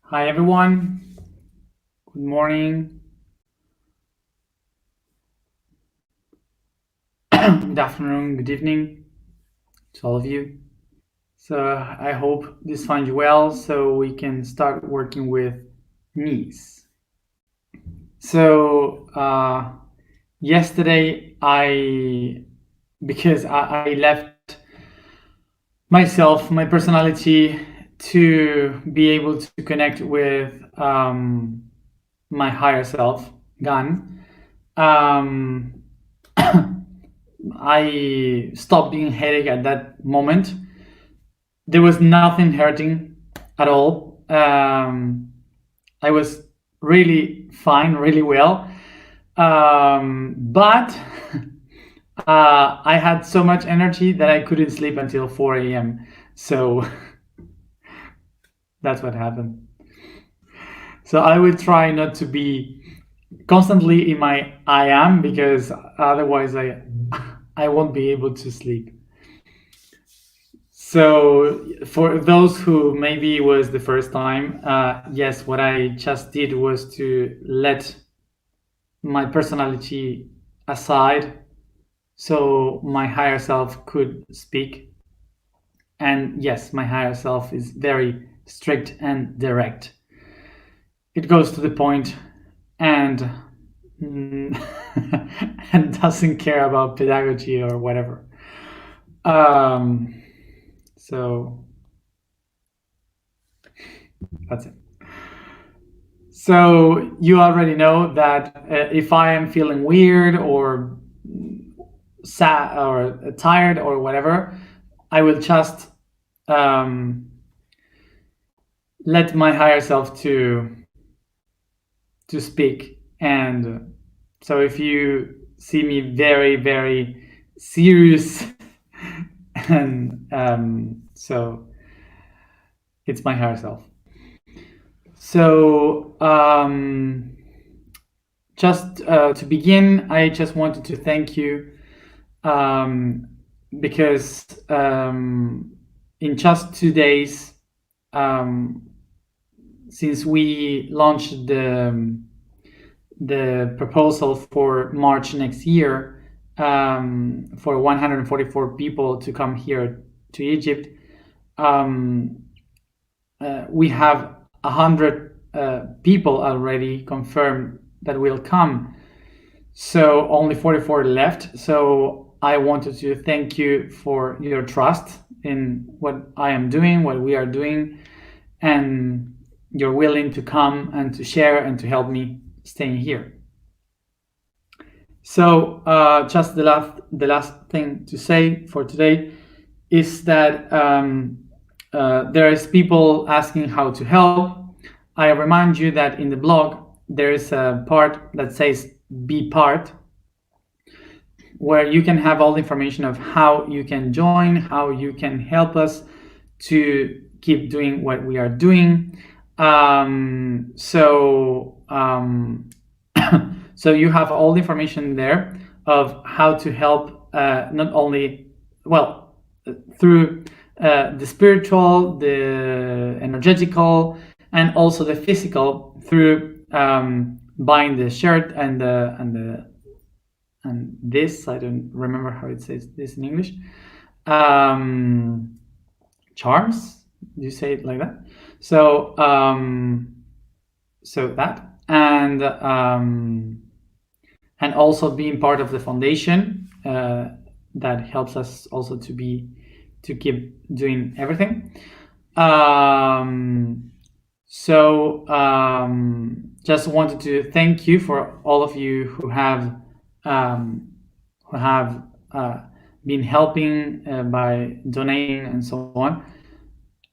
Hi everyone. Good morning. Good afternoon. Good evening to all of you. So I hope this finds you well so we can start working with knees. So yesterday because I left myself, my personality to be able to connect with my higher self, Gan. Um, I stopped being headache at that moment. There was nothing hurting at all. I was really fine, really well. But I had so much energy that I couldn't sleep until 4 a.m. So that's what happened. So I will try not to be constantly in my I am, because otherwise I won't be able to sleep. So for those who maybe it was the first time, yes, what I just did was to let my personality aside so my higher self could speak. And yes, my higher self is very strict and direct. It goes to the point and and doesn't care about pedagogy or whatever. So that's it. So you already know that if I am feeling weird or sad or tired or whatever, I will just let my higher self to speak. And so if you see me very very serious, and so it's my higher self. So just to begin, I just wanted to thank you because in just 2 days since we launched the proposal for March next year for 144 people to come here to Egypt, we have 100 people already confirmed that will come. So only 44 left. So I wanted to thank you for your trust in what I am doing, what we are doing, and you're willing to come and to share and to help me staying here. So just the last thing to say for today is that there is people asking how to help. I remind you that in the blog there is a part that says be part, where you can have all the information of how you can join, how you can help us to keep doing what we are doing. So you have all the information there of how to help, not only, well, through the spiritual, the energetical, and also the physical through buying the shirt and this, I don't remember how it says this in English. Charms? Do you say it like that? So so that, and also being part of the foundation that helps us also to keep doing everything. Just wanted to thank you for all of you who have been helping by donating and so on.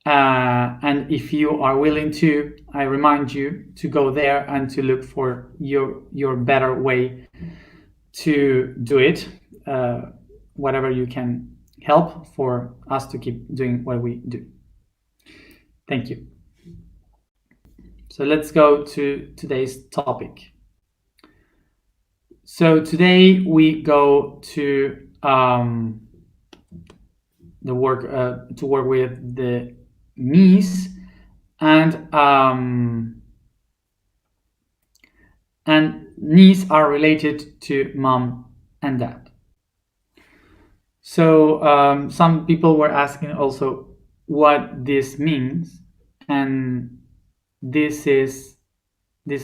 And if you are willing to, I remind you to go there and to look for your better way to do it, whatever you can help for us to keep doing what we do. Thank you. So let's go to today's topic. So today we go to the work to work with the knees, and niece are related to mom and dad. So some people were asking also what this means, and this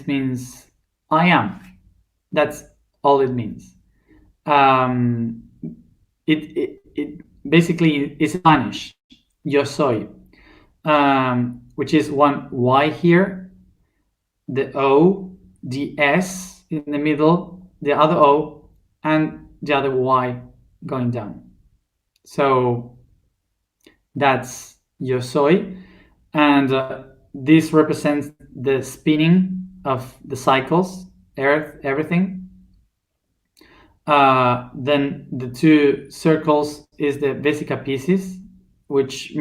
means I am. That's all it means. It basically is Spanish, yo soy, which is one Y here, the O, the S in the middle, the other O, and the other Y going down. So that's yo soy, and this represents the spinning of the cycles, earth, everything. Then the two circles is the vesica piscis, which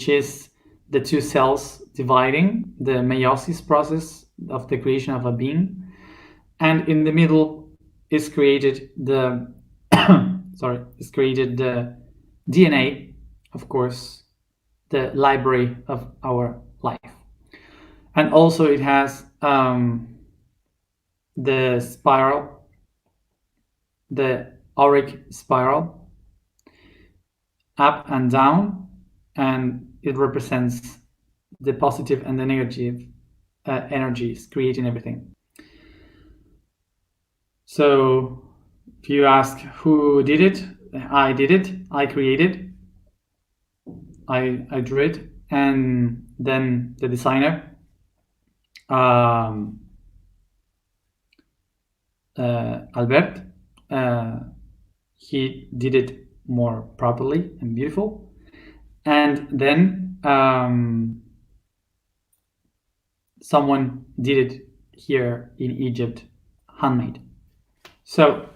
is the two cells dividing, the meiosis process of the creation of a being, and in the middle is created the the DNA, of course, the library of our life, and also it has the spiral, the auric spiral, up and down, and it represents the positive and the negative energies creating everything. So if you ask who did it, I did it, I created, I drew it, and then the designer, Albert, he did it more properly and beautiful, and then someone did it here in Egypt, handmade. So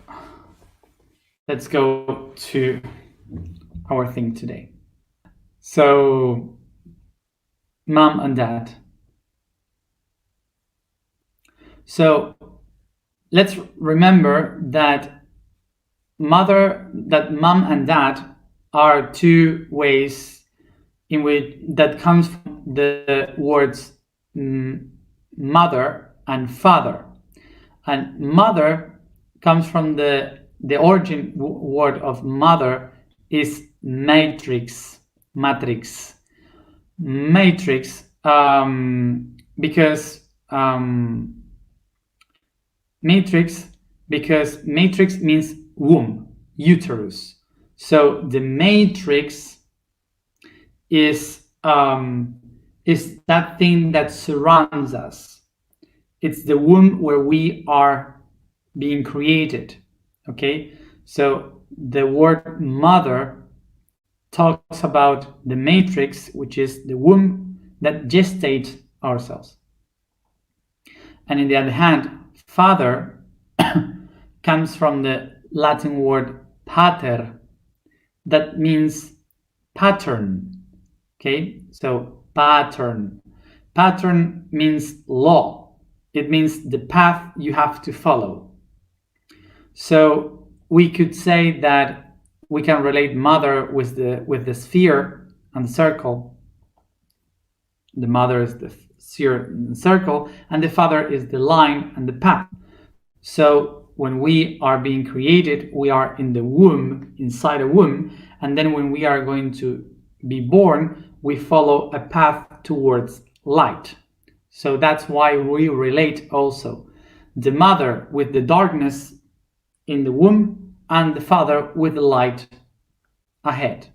let's go to our thing today. So mom and dad. So let's remember that mom and dad are two ways in which that comes from the words mother and father. And mother comes from the origin word of mother is matrix, because matrix means womb, uterus. So the matrix is that thing that surrounds us. It's the womb where we are being created. Okay, so the word mother talks about the matrix, which is the womb that gestates ourselves. And in the other hand, father comes from the Latin word pater, that means pattern. Okay, so pattern means law. It means the path you have to follow. So we could say that we can relate mother with the sphere and the circle. The mother is the sphere and the circle, and the father is the line and the path. So when we are being created, we are in the womb, inside a womb, and then when we are going to be born, we follow a path towards light. So that's why we relate also the mother with the darkness in the womb and the father with the light ahead.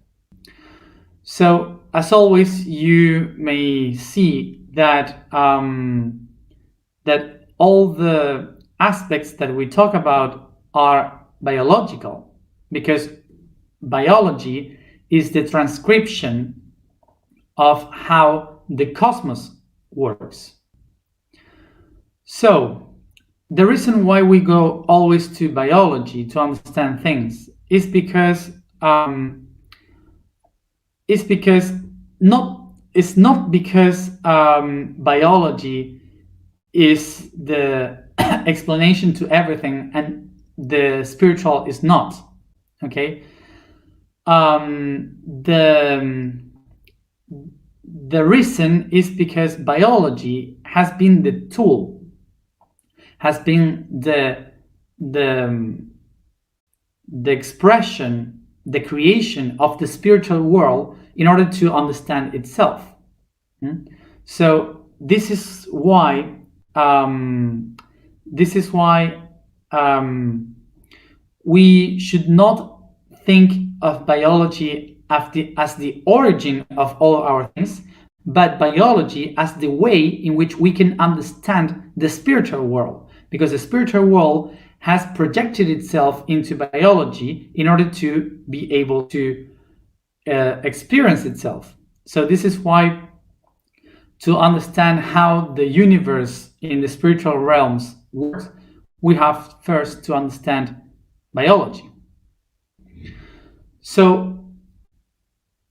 So as always, you may see that that all the aspects that we talk about are biological, because biology is the transcription of how the cosmos works. So the reason why we go always to biology to understand things is because it's not because biology is the explanation to everything and the spiritual is not. Okay, the reason is because biology has been the tool, has been the expression, the creation of the spiritual world in order to understand itself. So this is why we should not think of biology as the origin of all our things, but biology as the way in which we can understand the spiritual world, because the spiritual world has projected itself into biology in order to be able to experience itself. So this is why, to understand how the universe in the spiritual realms works, we have first to understand biology. So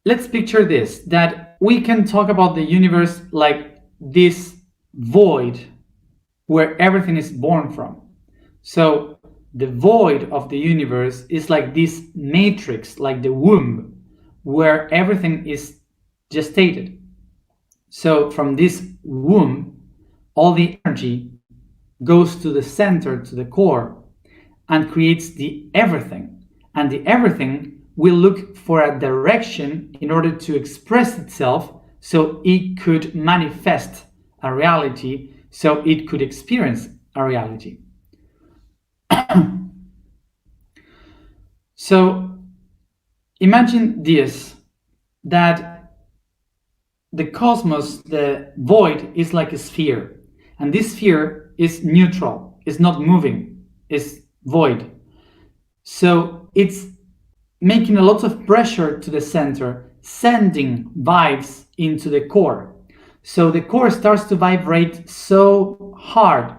let's picture this, that we can talk about the universe like this void where everything is born from. So the void of the universe is like this matrix, like the womb, where everything is gestated. So from this womb, all the energy goes to the center, to the core, and creates the everything. And the everything will look for a direction in order to express itself, so it could manifest a reality, so it could experience a reality. So imagine this, that the cosmos, the void, is like a sphere, and this sphere is neutral, it's not moving, it's void. So it's making a lot of pressure to the center, sending vibes into the core. So the core starts to vibrate so hard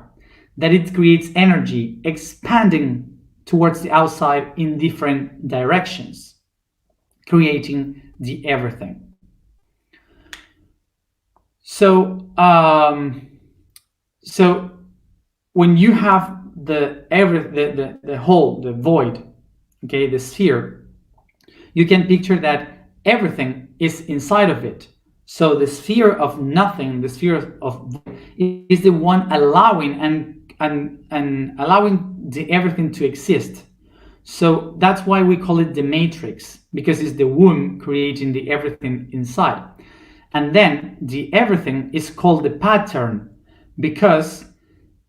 that it creates energy expanding towards the outside in different directions, creating the everything. So when you have the whole, the void, okay, the sphere, you can picture that everything is inside of it. So the sphere of nothing, the sphere of void, is the one allowing and allowing the everything to exist. So that's why we call it the matrix, because it's the womb creating the everything inside. And then the everything is called the pattern, because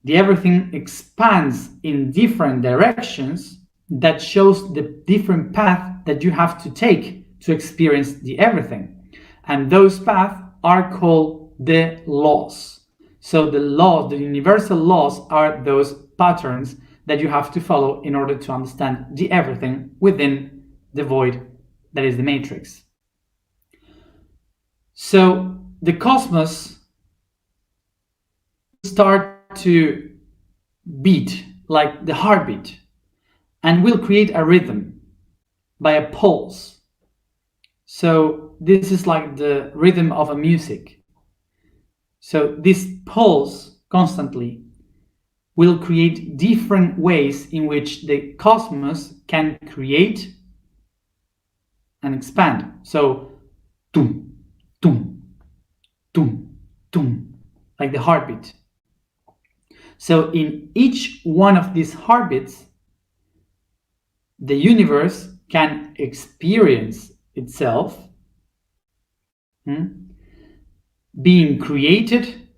the everything expands in different directions that shows the different path that you have to take to experience the everything. And those paths are called the laws. So the laws, the universal laws, are those patterns that you have to follow in order to understand the everything within the void that is the matrix. So the cosmos start to beat like the heartbeat, and will create a rhythm by a pulse. So this is like the rhythm of a music. So this pulse constantly will create different ways in which the cosmos can create and expand. So tum, tum, tum, tum, like the heartbeat. So in each one of these heartbeats, the universe can experience itself being created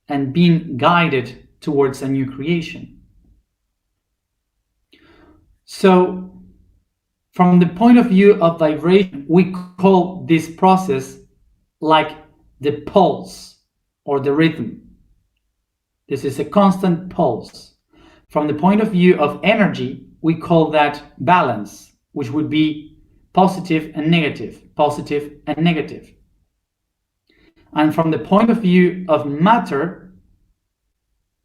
and being guided towards a new creation. So from the point of view of vibration, we call this process like the pulse or the rhythm. This is a constant pulse. From the point of view of energy, we call that balance, which would be positive and negative, positive and negative. And from the point of view of matter,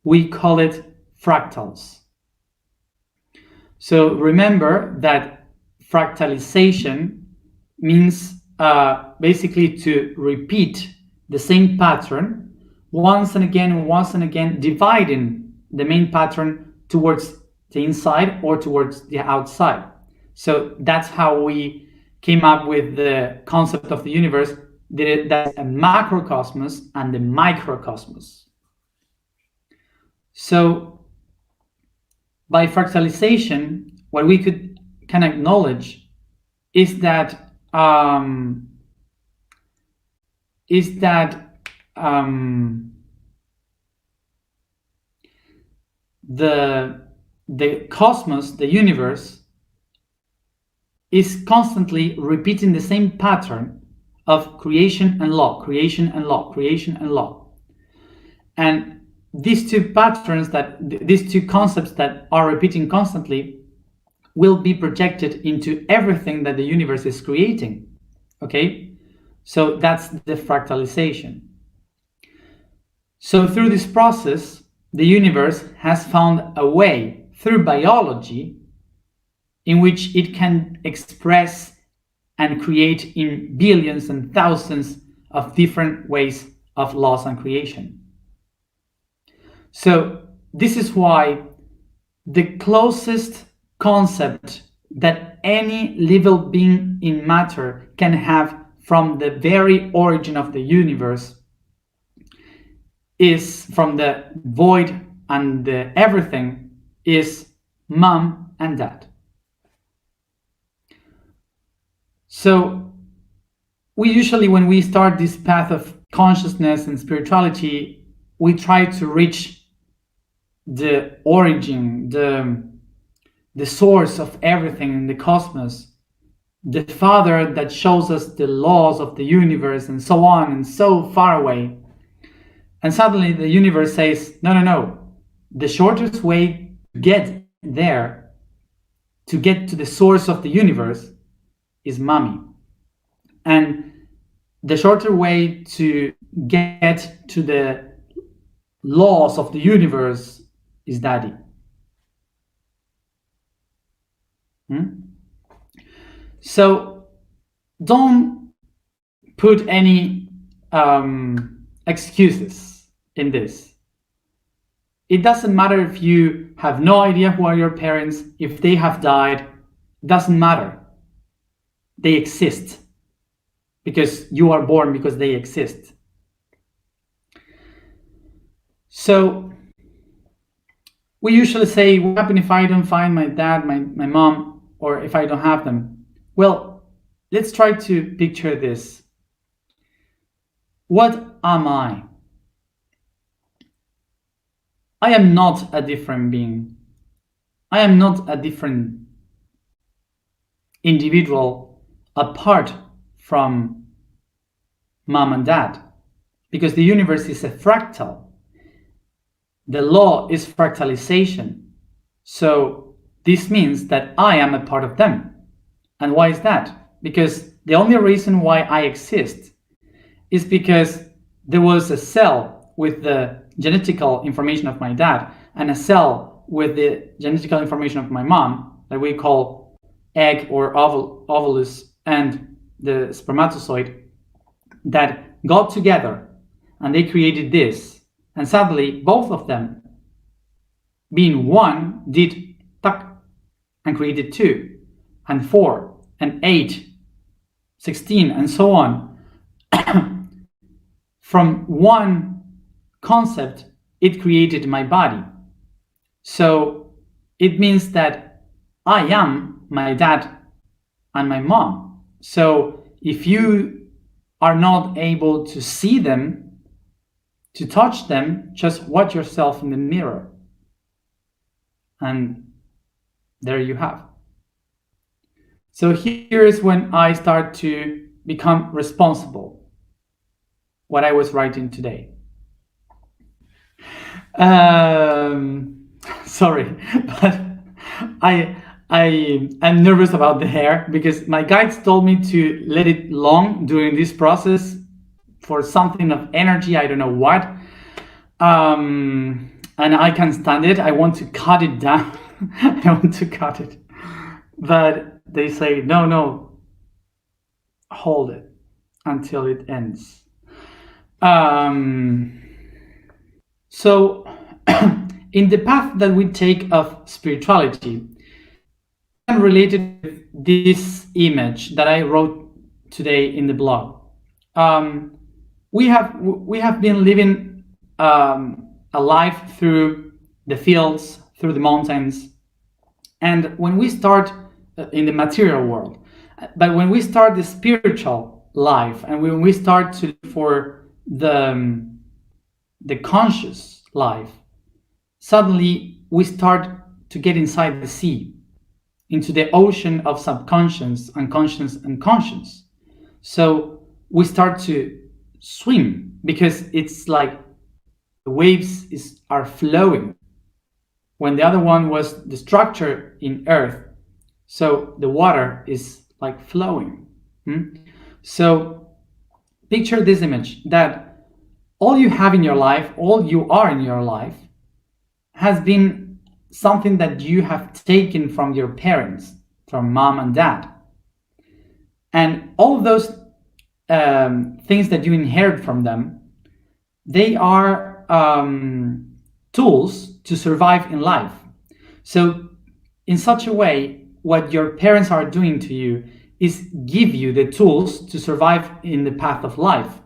we call it fractals. So remember that fractalization means basically to repeat the same pattern once and again, dividing the main pattern towards the inside or towards the outside. So that's how we came up with the concept of the universe that's a macrocosmos and the microcosmos. So by fractalization, what we can acknowledge is that the cosmos, the universe, is constantly repeating the same pattern of creation and law, creation and law, creation and law. And these two patterns, these two concepts that are repeating constantly, will be projected into everything that the universe is creating. Okay? So that's the fractalization. So through this process, the universe has found a way through biology in which it can express and create in billions and thousands of different ways of laws and creation. So this is why the closest concept that any living being in matter can have from the very origin of the universe is from the void and the everything is mom and dad. So we usually, when we start this path of consciousness and spirituality, we try to reach the origin, the source of everything in the cosmos, the father that shows us the laws of the universe and so on, and so far away. And suddenly the universe says, no. The shortest way to get there, to get to the source of the universe, is mommy. And the shorter way to get to the laws of the universe is daddy. So don't put any excuses in this. It doesn't matter if you have no idea who are your parents, if they have died, it doesn't matter. They exist because you are born because they exist. So we usually say, what happens if I don't find my dad, my mom, or if I don't have them? Well, let's try to picture this. What am I? I am not a different being. I am not a different individual apart from mom and dad, because the universe is a fractal. The law is fractalization. So this means that I am a part of them. And why is that? Because the only reason why I exist is because there was a cell with the genetical information of my dad and a cell with the genetical information of my mom that we call egg or ovulus and the spermatozoid that got together and they created this. And suddenly both of them, being one, did tuck and created 2 and 4 and 8, 16 and so on. From one concept, it created my body. So it means that I am my dad and my mom. So if you are not able to see them, to touch them, just watch yourself in the mirror. And there you have. So here is when I start to become responsible. What I was writing today. Sorry, but I'm nervous about the hair because my guides told me to let it long during this process for something of energy, I don't know what. And I can't stand it. I want to cut it down. I want to cut it. But they say, no, hold it until it ends. So in the path that we take of spirituality, I'm related with this image that I wrote today in the blog. we have been living a life through the fields, through the mountains, and when we start in the material world, but when we start the spiritual life, and when we start to look for the conscious life, suddenly we start to get inside the sea, into the ocean of subconscious, unconscious, and conscious. So we start to swim because it's like the waves are flowing, when the other one was the structure in earth. So the water is like flowing. So picture this image, that all you have in your life, all you are in your life, has been something that you have taken from your parents, from mom and dad. And all those things that you inherit from them, they are tools to survive in life. So in such a way, what your parents are doing to you is give you the tools to survive in the path of life.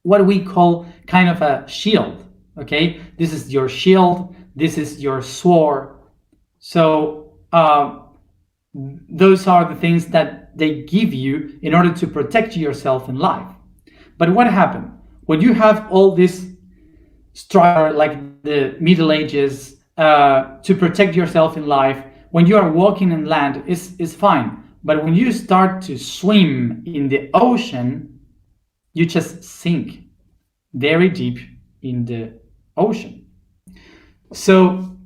What we call kind of a shield, okay? This is your shield, this is your sword. So those are the things that they give you in order to protect yourself in life. But what happened? When you have all this structure, like the Middle Ages, to protect yourself in life, when you are walking in land, is fine. But when you start to swim in the ocean, you just sink very deep in the ocean. So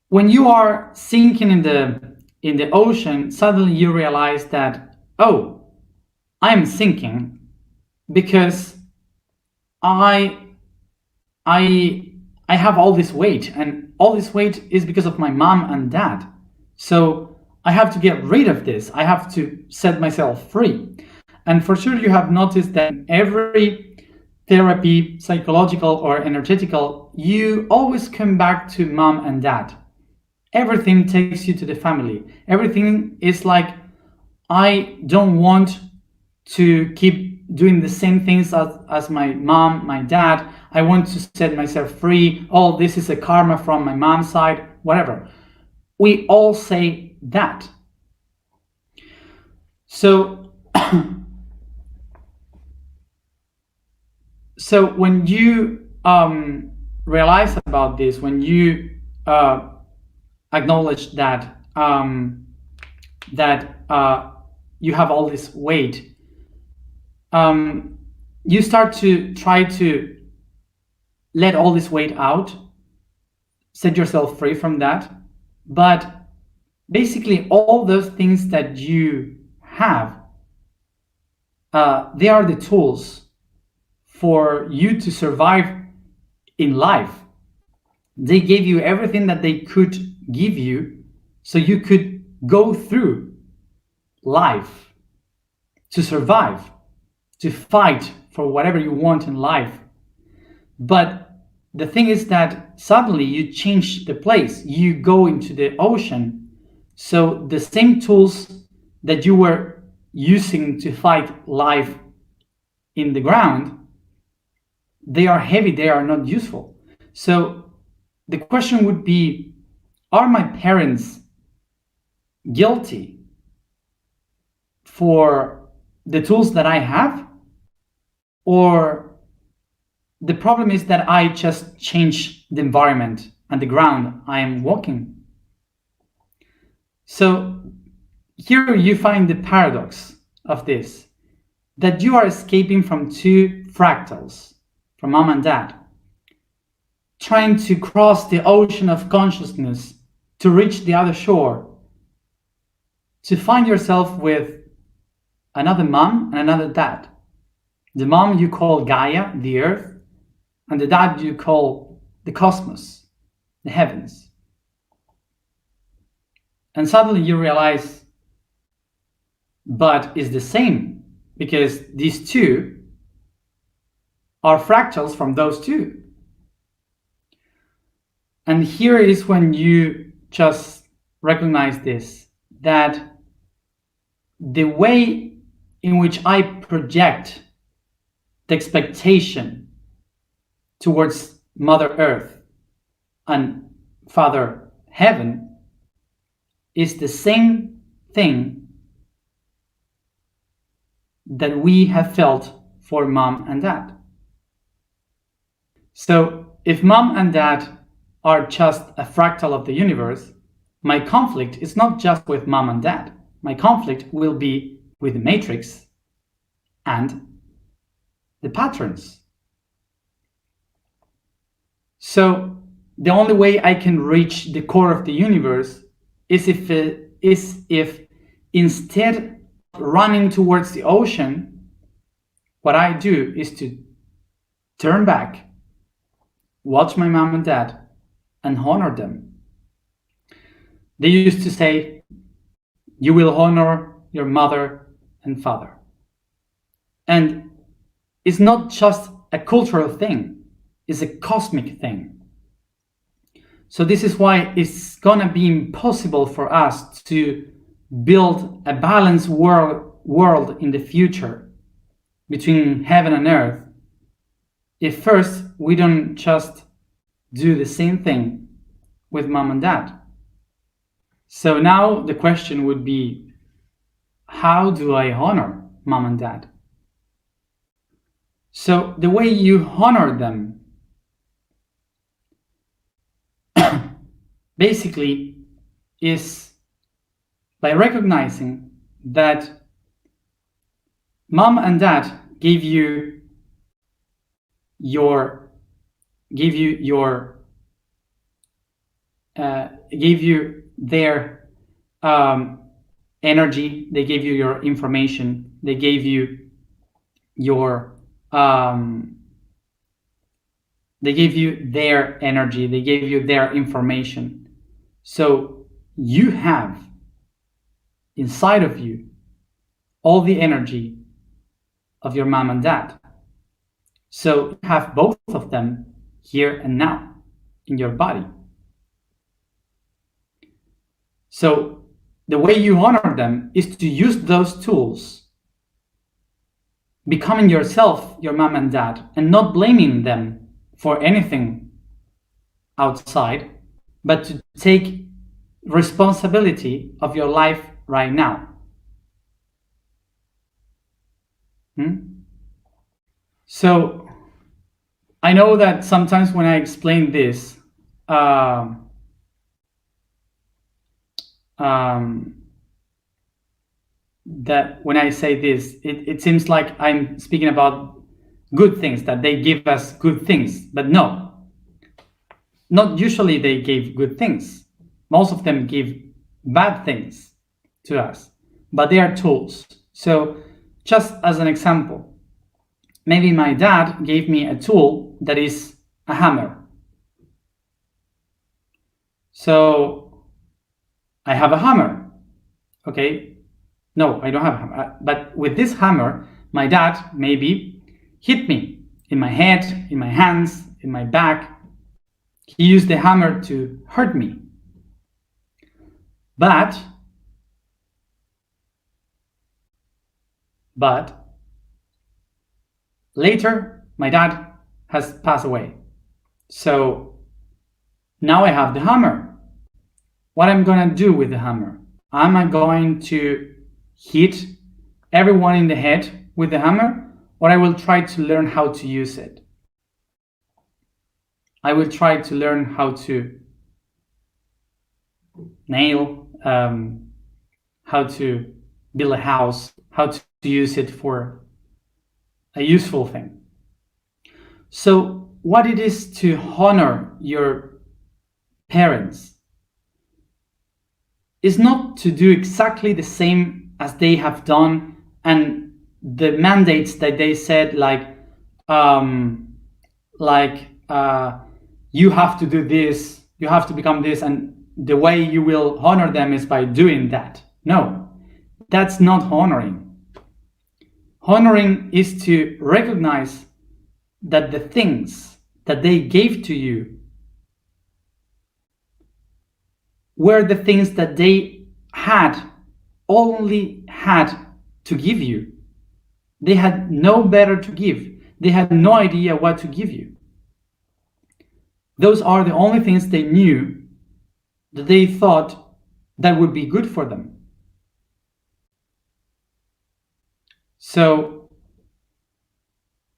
when you are sinking in the ocean, suddenly you realize that, oh, I'm sinking because I have all this weight, and all this weight is because of my mom and dad. So I have to get rid of this. I have to set myself free. And for sure you have noticed that every therapy, psychological or energetical, you always come back to mom and dad. Everything takes you to the family. Everything is like, I don't want to keep doing the same things as my mom, my dad. I want to set myself free. Oh, this is a karma from my mom's side, whatever. We all say that. So, so when you realize about this, when you acknowledge that you have all this weight, you start to try to let all this weight out, set yourself free from that. But basically all those things that you have, they are the tools for you to survive in life. They gave you everything that they could give you so you could go through life, to survive, to fight for whatever you want in life. But the thing is that suddenly you change the place, you go into the ocean. So the same tools that you were using to fight life in the ground, they are heavy, they are not useful. So the question would be, are my parents guilty for the tools that I have? Or the problem is that I just change the environment and the ground I am walking? So here you find the paradox of this, that you are escaping from two fractals, from mom and dad, trying to cross the ocean of consciousness to reach the other shore, to find yourself with another mom and another dad. The mom you call Gaia, the earth, and the dad you call the cosmos, the heavens. And suddenly you realize, but it's the same, because these two are fractals from those two. And here is when you just recognize this, that the way in which I project the expectation towards Mother Earth and Father Heaven is the same thing that we have felt for mom and dad. So if mom and dad are just a fractal of the universe, my conflict is not just with mom and dad. My conflict will be with the matrix and the patterns. So the only way I can reach the core of the universe is if instead of running towards the ocean, what I do is to turn back, watch my mom and dad, and honor them. They used to say, you will honor your mother and father. And it's not just a cultural thing, it's a cosmic thing. So this is why it's gonna be impossible for us to build a balanced world in the future between heaven and earth if first we don't just do the same thing with mom and dad. So now the question would be, how do I honor mom and dad? So the way you honor them basically is by recognizing that mom and dad gave you their energy, they gave you your information, they gave you your they gave you their energy, they gave you their information. So you have inside of you all the energy of your mom and dad. So you have both of them here and now in your body. So the way you honor them is to use those tools, becoming yourself your mom and dad, and not blaming them for anything outside, but to take responsibility of your life right now. So I know that sometimes when I explain this, that when I say this, it seems like I'm speaking about good things, that they give us good things, but no, not usually they give good things. Most of them give bad things to us, but they are tools. So just as an example, maybe my dad gave me a tool that is a hammer. So I have a hammer, okay? No, I don't have a hammer. But with this hammer, my dad maybe hit me in my head, in my hands, in my back. He used the hammer to hurt me. But later, my dad has passed away. So now I have the hammer. What am I gonna do with the hammer? Am I going to hit everyone in the head with the hammer, or I will try to learn how to use it? I will try to learn how to nail, how to build a house, how to use it for a useful thing. So what it is to honor your parents is not to do exactly the same as they have done, and the mandates that they said, you have to do this, you have to become this, and the way you will honor them is by doing that. No, that's not honoring. Honoring is to recognize that the things that they gave to you were the things that they only had to give you. They had no better to give. They had no idea what to give you. Those are the only things they knew that they thought that would be good for them. So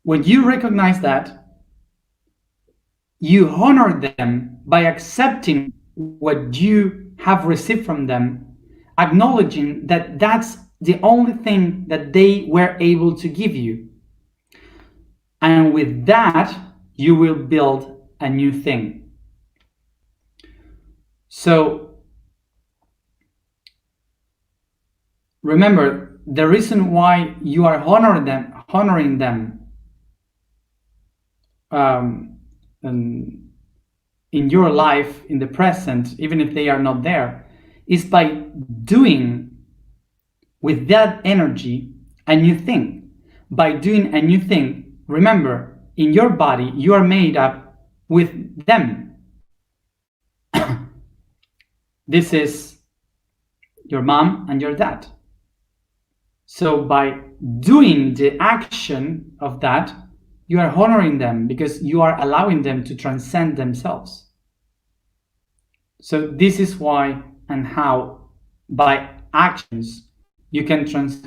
when you recognize that, you honor them by accepting what you have received from them, acknowledging that that's the only thing that they were able to give you. And with that, you will build a new thing. So remember, the reason why you are honoring them in your life, in the present, even if they are not there, is by doing with that energy a new thing. By doing a new thing, remember, in your body, you are made up with them. This is your mom and your dad. So by doing the action of that, you are honoring them because you are allowing them to transcend themselves. So this is why and how, by actions, you can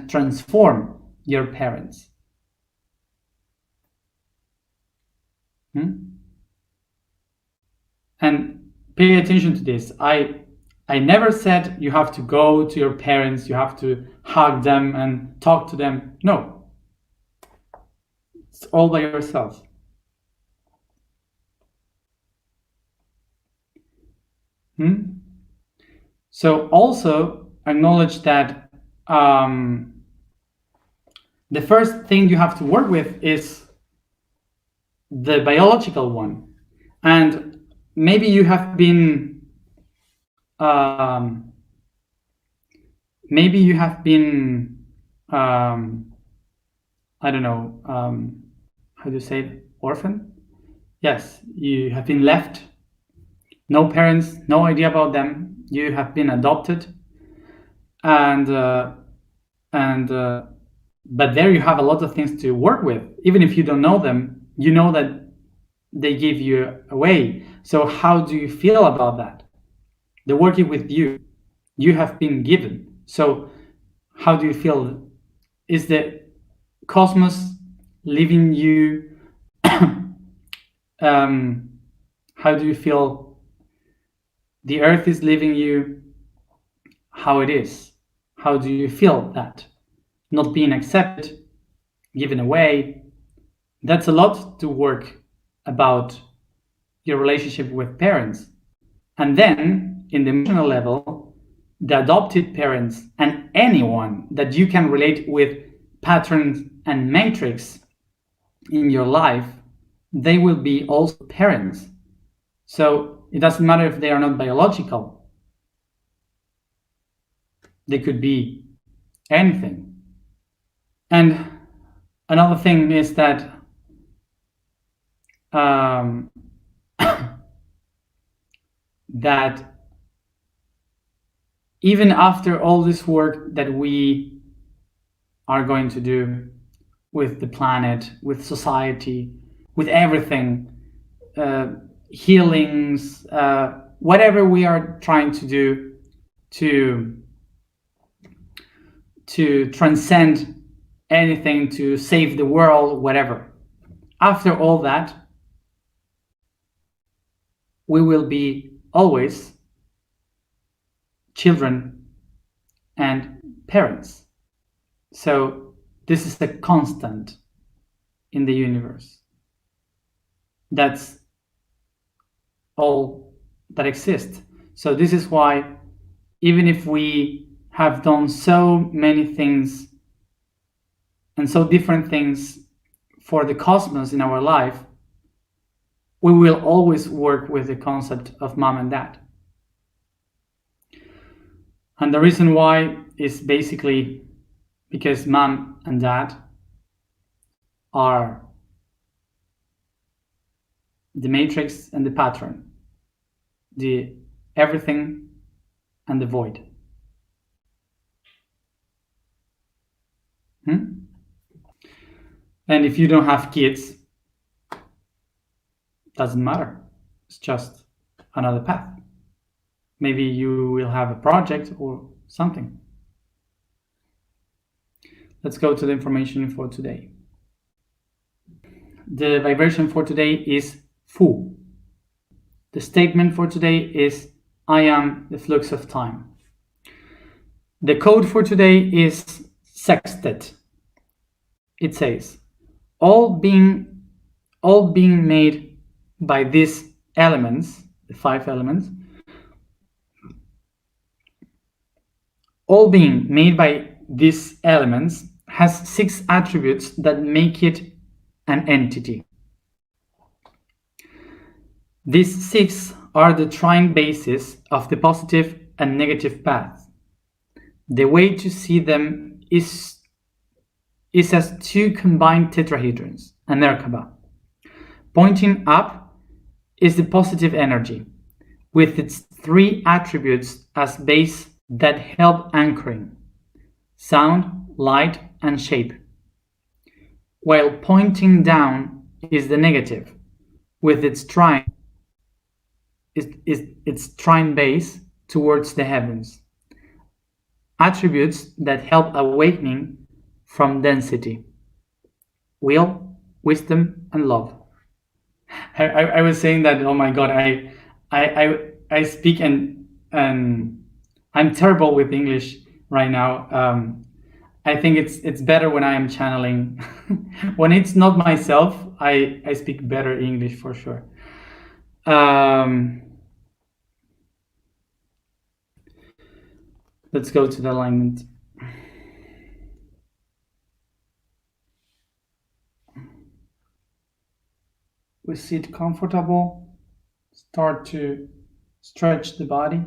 transform your parents. And pay attention to this. I never said you have to go to your parents, you have to hug them and talk to them. No. It's all by yourself. So also acknowledge that the first thing you have to work with is the biological one. And maybe you have been I don't know, how do you say it? Orphan? Yes, you have been left. No parents, no idea about them. You have been adopted. But there you have a lot of things to work with. Even if you don't know them, you know that they give you away. So how do you feel about that? They're working with you. You have been given. So how do you feel? Is the cosmos leaving you? How do you feel the earth is leaving you? How it is? How do you feel that? Not being accepted, given away. That's a lot to work about your relationship with parents. And then, in the emotional level, the adopted parents and anyone that you can relate with patterns and matrix in your life, they will be also parents. So it doesn't matter if they are not biological. They could be anything. And another thing is that that even after all this work that we are going to do with the planet, with society, with everything, healings, whatever we are trying to do to transcend anything, to save the world, whatever. After all that, we will be always children and parents. So this is the constant in the universe. That's all that exists. So this is why, even if we have done so many things and so different things for the cosmos in our life, we will always work with the concept of mom and dad. And the reason why is basically because mom and dad are the matrix and the pattern, the everything and the void. And if you don't have kids, doesn't matter. It's just another path. Maybe you will have a project or something. Let's go to the information for today. The vibration for today is Fu. The statement for today is I am the flux of time. The code for today is sextet. It says, all being made by these elements, the 5 elements, all being made by these elements has 6 attributes that make it an entity. These 6 are the trine bases of the positive and negative paths. The way to see them is as 2 combined tetrahedrons, a Merkaba. Pointing up is the positive energy, with its 3 attributes as base that help anchoring: sound, light, and shape. While pointing down is the negative, with its trine base towards the heavens. Attributes that help awakening from density: will, wisdom, and love. I was saying that, oh my god, I speak and I'm terrible with English right now. I think it's better when I am channeling. When it's not myself, I speak better English for sure. Let's go to the alignment. We sit comfortable, start to stretch the body.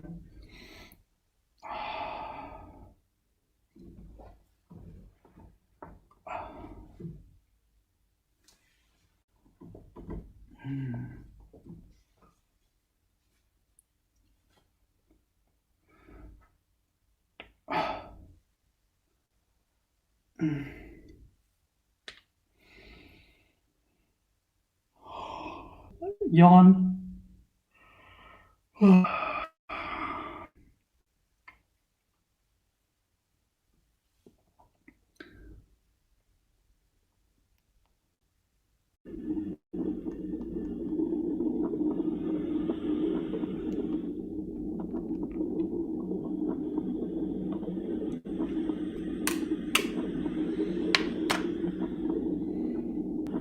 Yawn.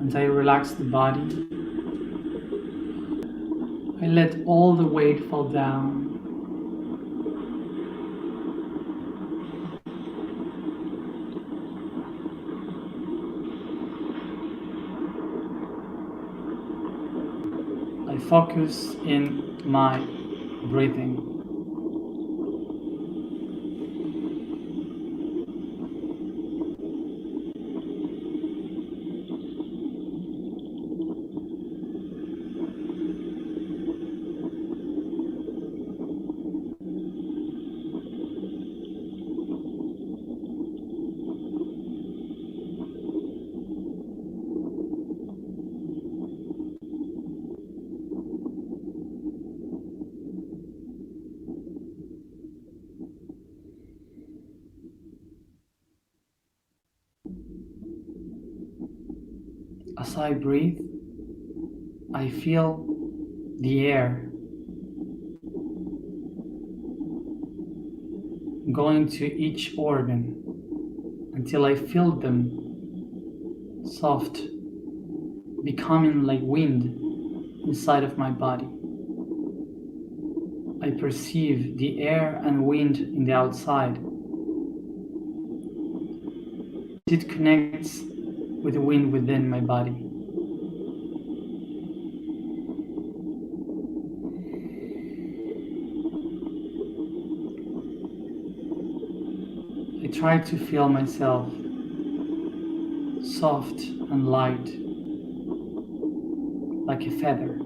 And I relax the body. I let all the weight fall down. I focus in my breathing. As I breathe, I feel the air going to each organ until I feel them soft, becoming like wind inside of my body. I perceive the air and wind in the outside. It connects with the wind within my body. I try to feel myself soft and light, like a feather.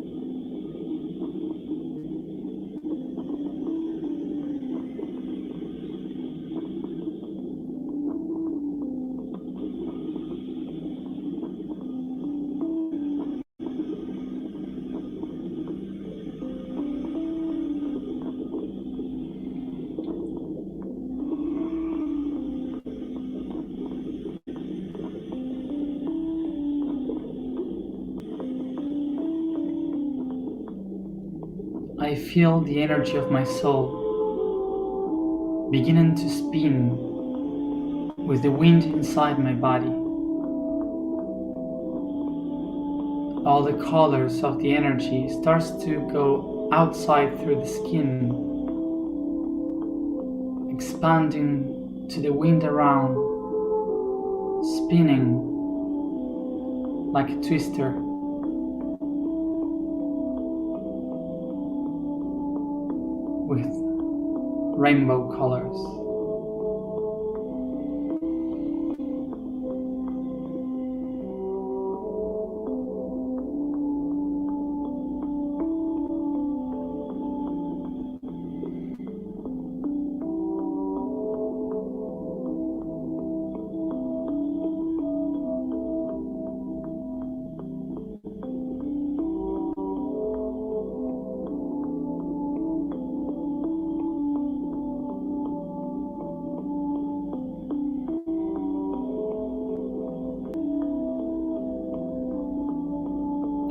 I feel the energy of my soul beginning to spin with the wind inside my body. All the colors of the energy starts to go outside through the skin, expanding to the wind around, spinning like a twister. With rainbow colors.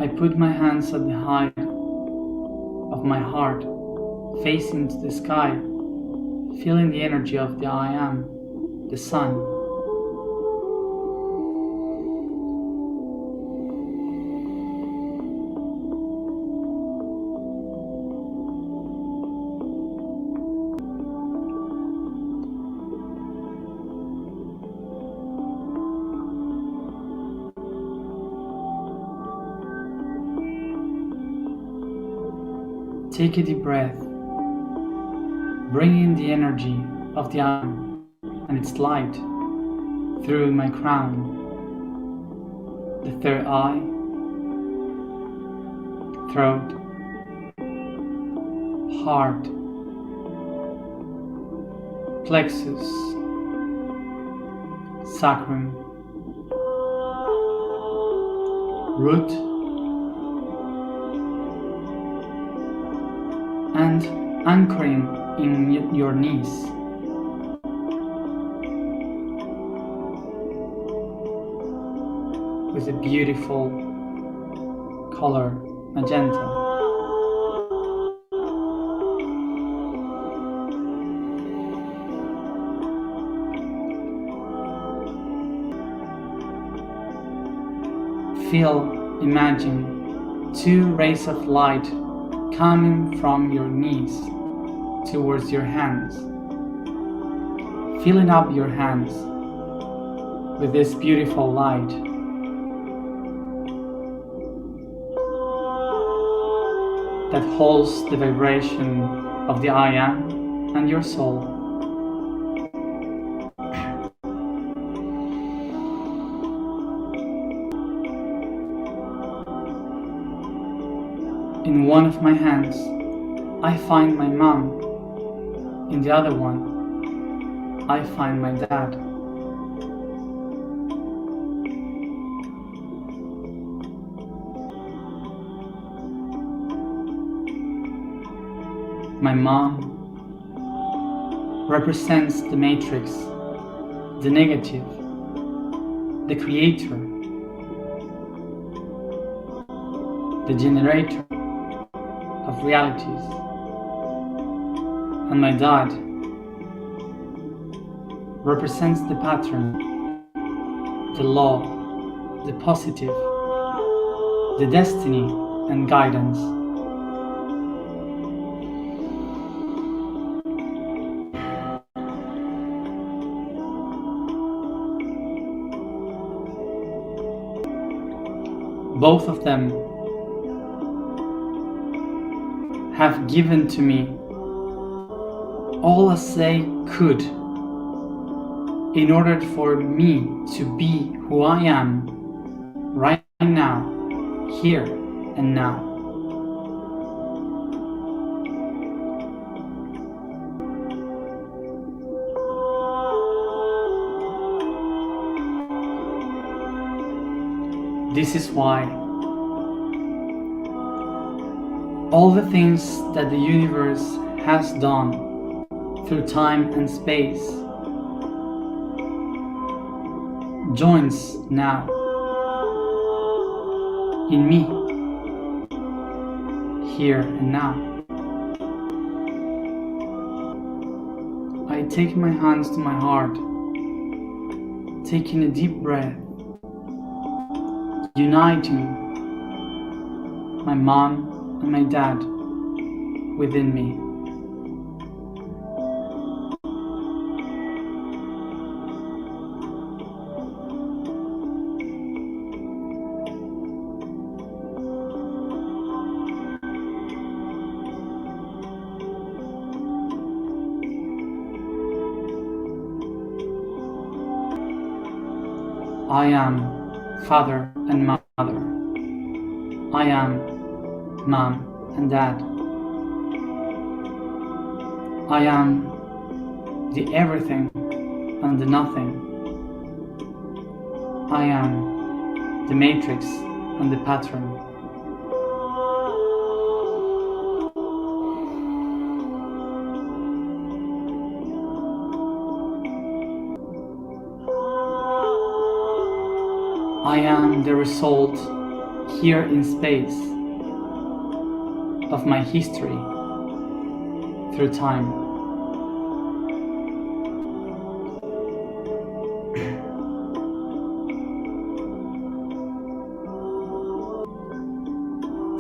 I put my hands at the height of my heart, facing to the sky, feeling the energy of the I Am, the sun. Take a deep breath, bring in the energy of the I Am and its light through my crown, the third eye, throat, heart, plexus, sacrum, root, and anchoring in your knees. With a beautiful color, magenta. Imagine two rays of light coming from your knees towards your hands, filling up your hands with this beautiful light. That holds the vibration of the I Am and your soul. In one of my hands, I find my mom. In the other one, I find my dad. My mom represents the matrix, the negative, the creator, the generator of realities, and my dad represents the pattern, the law, the positive, the destiny and guidance. Both of them have given to me all as they could in order for me to be who I am right now, here and now. This is why all the things that the universe has done through time and space joins now in me, here and now. take my hands to my heart, taking a deep breath, uniting my mom and my dad within me. I am father and mother. I am mom and dad. I am the everything and the nothing. I am the matrix and the pattern. I am the result here in space of my history through time.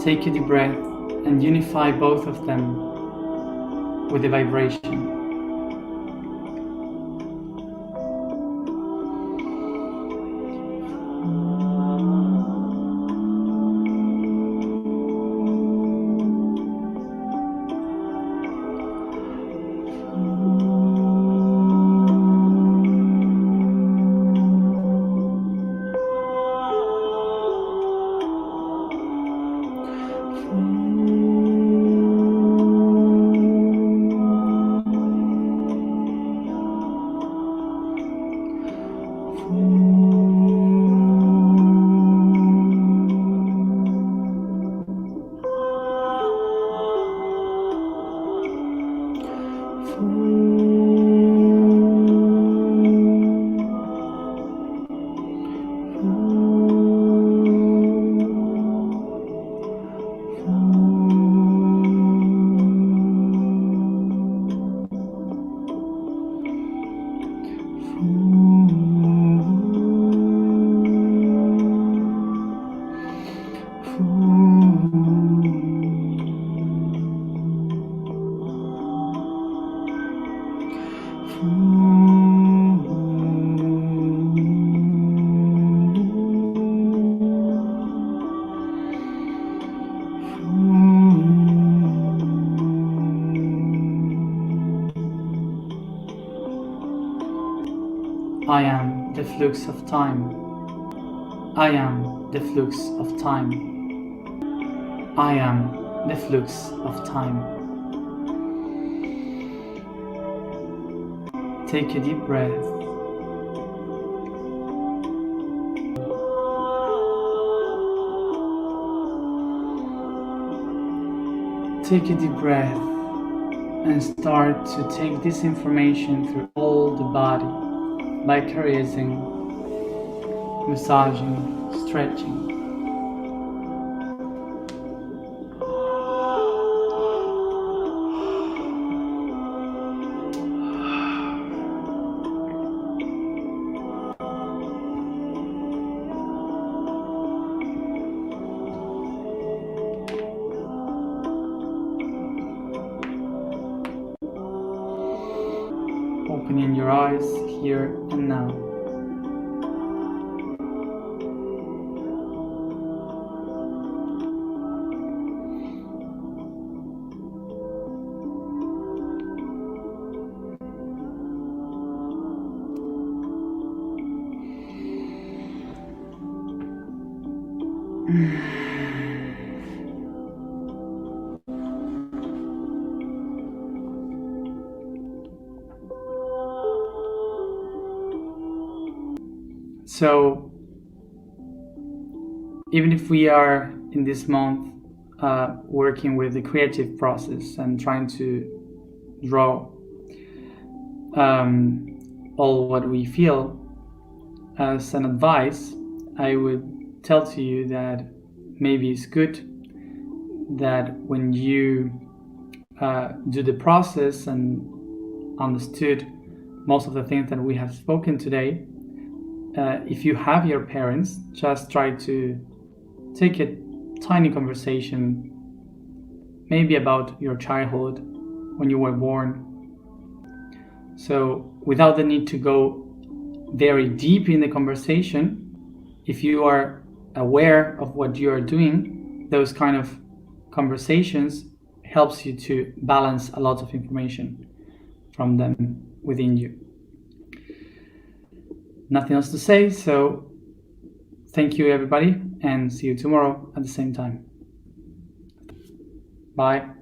Take a deep breath and unify both of them with the vibration. I am the flux of time. I am the flux of time. I am the flux of time. Take a deep breath. Take a deep breath and start to take this information through all the body by caressing, massaging, stretching. Opening your eyes here and now. So, even if we are in this month working with the creative process and trying to draw all what we feel, as an advice, I would tell to you that maybe it's good that when you do the process and understood most of the things that we have spoken today, if you have your parents, just try to take a tiny conversation, maybe about your childhood, when you were born. So without the need to go very deep in the conversation, if you are aware of what you are doing, those kind of conversations helps you to balance a lot of information from them within you. Nothing else to say, so thank you everybody, and see you tomorrow at the same time. Bye.